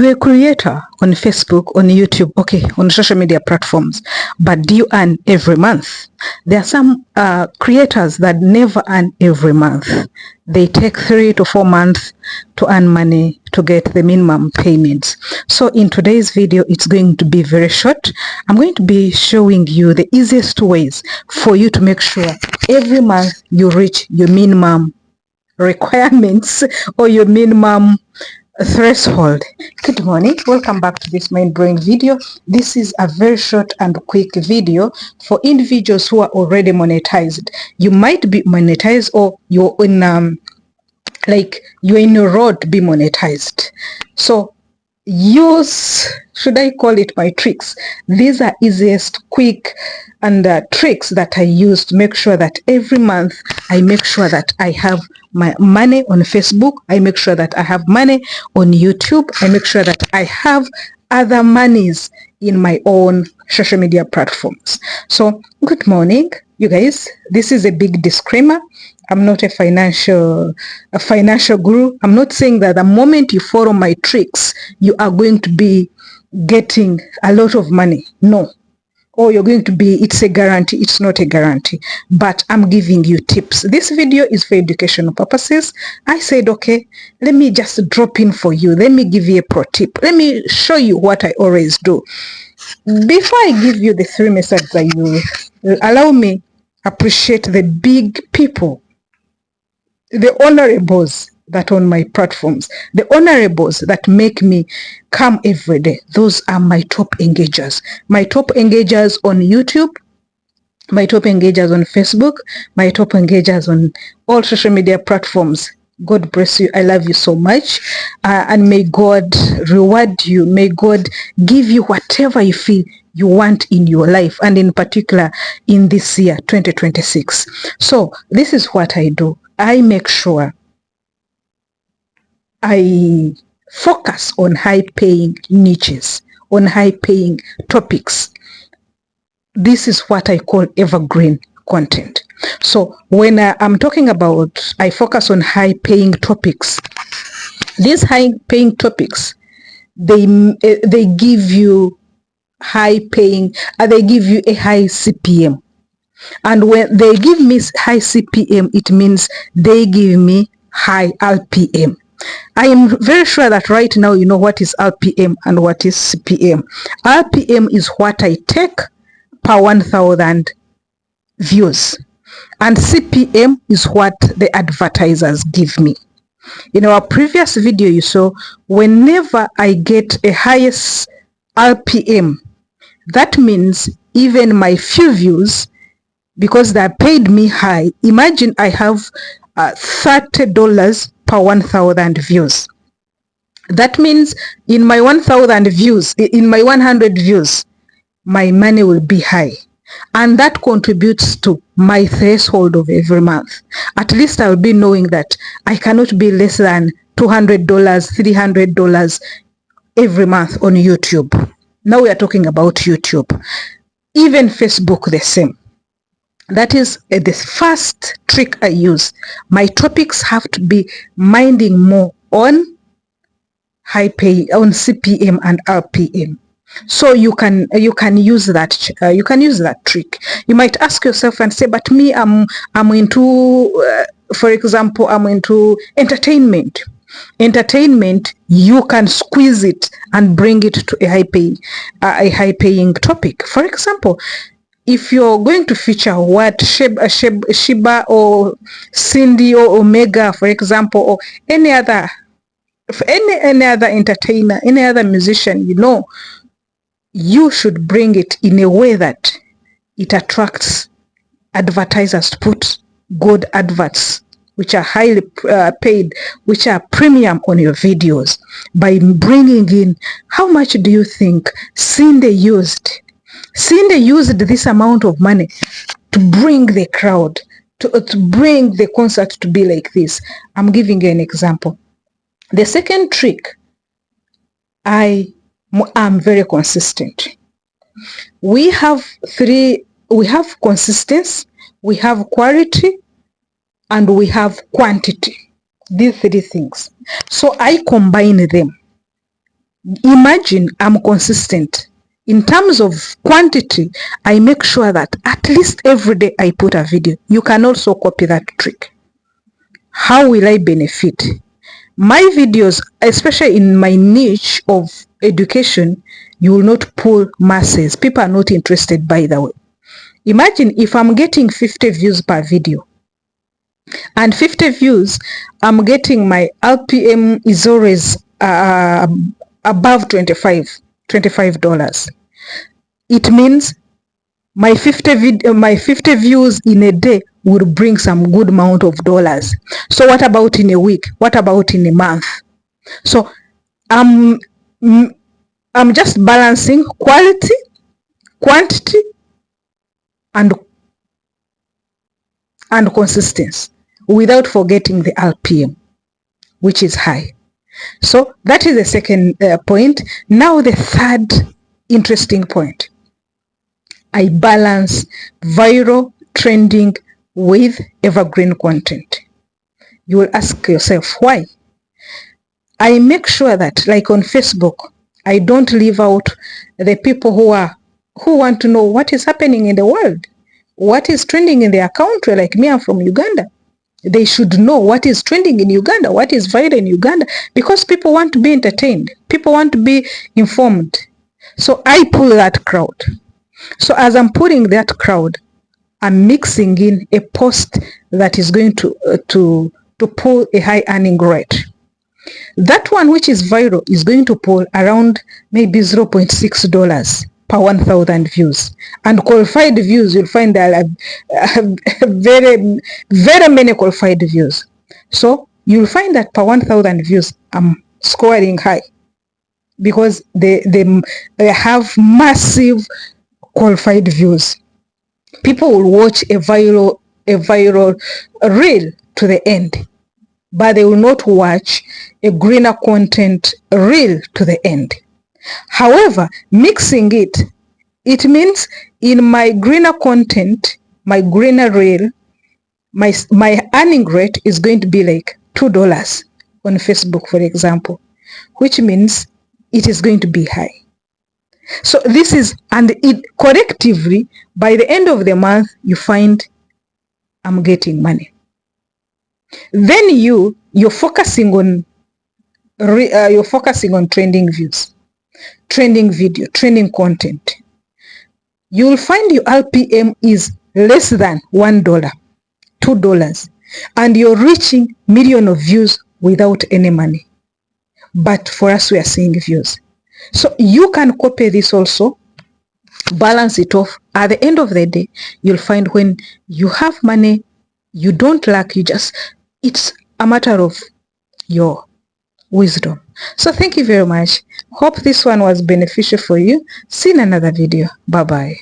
you're a creator on Facebook, on YouTube, okay, on social media platforms, but do you earn every month? There are some creators that never earn every month. They take 3 to 4 months to earn money to get the minimum payments. So in today's video, it's going to be very short. I'm going to be showing you the easiest ways for you to make sure every month you reach your minimum requirements or your minimum threshold. Good morning, welcome back to this mind-blowing video. This is a very short and quick video for individuals who are already monetized. You might be monetized, or you're in you're in a road to be monetized. So use, should I call it, my tricks. These are easiest, quick and tricks that I use to make sure that every month I make sure that I have my money on Facebook, I make sure that I have money on YouTube, I make sure that I have other monies in my own social media platforms. So good morning, you guys. This is a big disclaimer. I'm not a financial guru. I'm not saying that the moment you follow my tricks, you are going to be getting a lot of money. No. Or you're going to be, it's a guarantee. It's not a guarantee. But I'm giving you tips. This video is for educational purposes. I said, okay, let me just drop in for you. Let me give you a pro tip. Let me show you what I always do. Before I give you the 3 methods I use, allow me appreciate the big people, the honorables that on my platforms, the honorables that make me come every day. Those are my top engagers. My top engagers on YouTube, my top engagers on Facebook, my top engagers on all social media platforms. God bless you. I love you so much. And may God reward you. May God give you whatever you feel you want in your life, and in particular in this year 2026. So this is what I do. I make sure I focus on high-paying niches, on high-paying topics. This is what I call evergreen content. So when I'm talking about I focus on high-paying topics, these high-paying topics, they give you high-paying, they give you a high CPM. And when they give me high CPM, it means they give me high RPM. I am very sure that right now you know what is RPM and what is CPM. RPM is what I take per 1,000 views. And CPM is what the advertisers give me. In our previous video you saw, whenever I get a highest RPM, that means even my few views, because they paid me high, imagine I have $30 per 1,000 views. That means in my 1,000 views, in my 100 views, my money will be high. And that contributes to my threshold of every month. At least I will be knowing that I cannot be less than $200, $300 every month on YouTube. Now we are talking about YouTube. Even Facebook the same. That is the first trick I use. My topics have to be minding more on high pay, on CPM and RPM. So you can use that you can use that trick. You might ask yourself and say, but me, I'm into for example, I'm into entertainment. Entertainment, you can squeeze it and bring it to a high paying topic. For example, if you're going to feature what Shiba or Cindy or Omega, for example, or any other entertainer, any other musician, you know, you should bring it in a way that it attracts advertisers to put good adverts, which are highly paid, which are premium on your videos, by bringing in, how much do you think Cindy used? Cindy used this amount of money to bring the crowd, to bring the concert to be like this. I'm giving you an example. The second trick, I am very consistent. We have consistency, we have quality, and we have quantity. These 3 things. So I combine them. Imagine I'm consistent. In terms of quantity, I make sure that at least every day I put a video. You can also copy that trick. How will I benefit? My videos, especially in my niche of education, you will not pull masses. People are not interested, by the way. Imagine if I'm getting 50 views per video, and 50 views, I'm getting my RPM is always above $25. It means my 50 views in a day will bring some good amount of dollars. So what about in a week? What about in a month? So I'm just balancing quality, quantity, and consistency without forgetting the RPM, which is high. So that is the second point. Now the third interesting point. I balance viral trending with evergreen content. You will ask yourself why. I make sure that, like on Facebook, I don't leave out the people who want to know what is happening in the world, what is trending in their country. Like me, I'm from Uganda. They should know what is trending in Uganda, what is viral in Uganda, because people want to be entertained. People want to be informed. So I pull that crowd. So as I'm putting that crowd, I'm mixing in a post that is going to pull a high earning rate. That one which is viral is going to pull around maybe $0.6 per 1,000 views. And qualified views, you'll find there are very, very many qualified views. So you'll find that per 1,000 views, I'm scoring high because they have massive qualified views. People will watch a viral reel to the end, but they will not watch a greener content reel to the end. However, mixing it means in my greener content, my greener reel, my earning rate is going to be like $2 on Facebook, for example, which means it is going to be high. So this is, and it collectively, by the end of the month, you find I'm getting money. Then you're focusing on trending views, trending video, trending content. You'll find your RPM is less than $1, $2, and you're reaching millions of views without any money. But for us, we are seeing views. So you can copy this also, balance it off. At the end of the day, you'll find when you have money, you don't lack, it's a matter of your wisdom. So thank you very much. Hope this one was beneficial for you. See you in another video. Bye bye.